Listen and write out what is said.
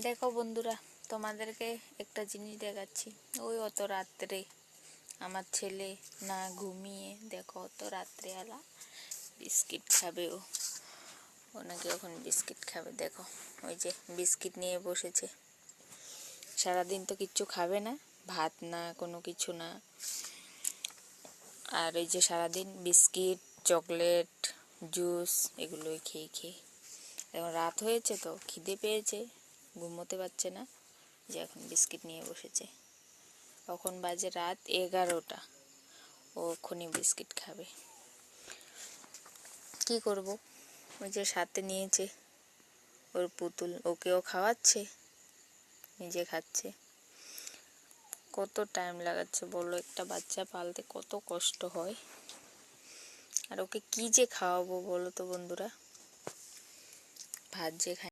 দেখো বন্ধুরা, তোমাদেরকে একটা জিনিস দেখাচ্ছি। ওই অত রাত্রে আমার ছেলে না ঘুমিয়ে, দেখো অত রাত্রেবেলা বিস্কিট খাবে। ও নাকি এখন বিস্কিট খাবে। দেখো ওই যে বিস্কিট নিয়ে বসেছে। সারাদিন তো কিচ্ছু খাবে না, ভাত না কোনো কিছু না, আর এই যে সারাদিন বিস্কিট, চকলেট, জুস এগুলোই খেয়ে খেয়ে এখন রাত হয়েছে তো খিদে পেয়েছে, ঘুমোতে পারছে না, যে এখন বিস্কিট নিয়ে বসেছে। তখন বাজে রাত 11টা, ও এক্ষুনি বিস্কিট খাবে। কি করব? ওই যে সাথে নিয়েছে ওর পুতুল, ওকেও খাওয়াচ্ছে, নিজে খাচ্ছে। কত টাইম লাগাচ্ছে বলো, একটা বাচ্চা পালতে কত কষ্ট হয়। আর ওকে কি যে খাওয়াবো বলো তো বন্ধুরা, ভাত যে খায়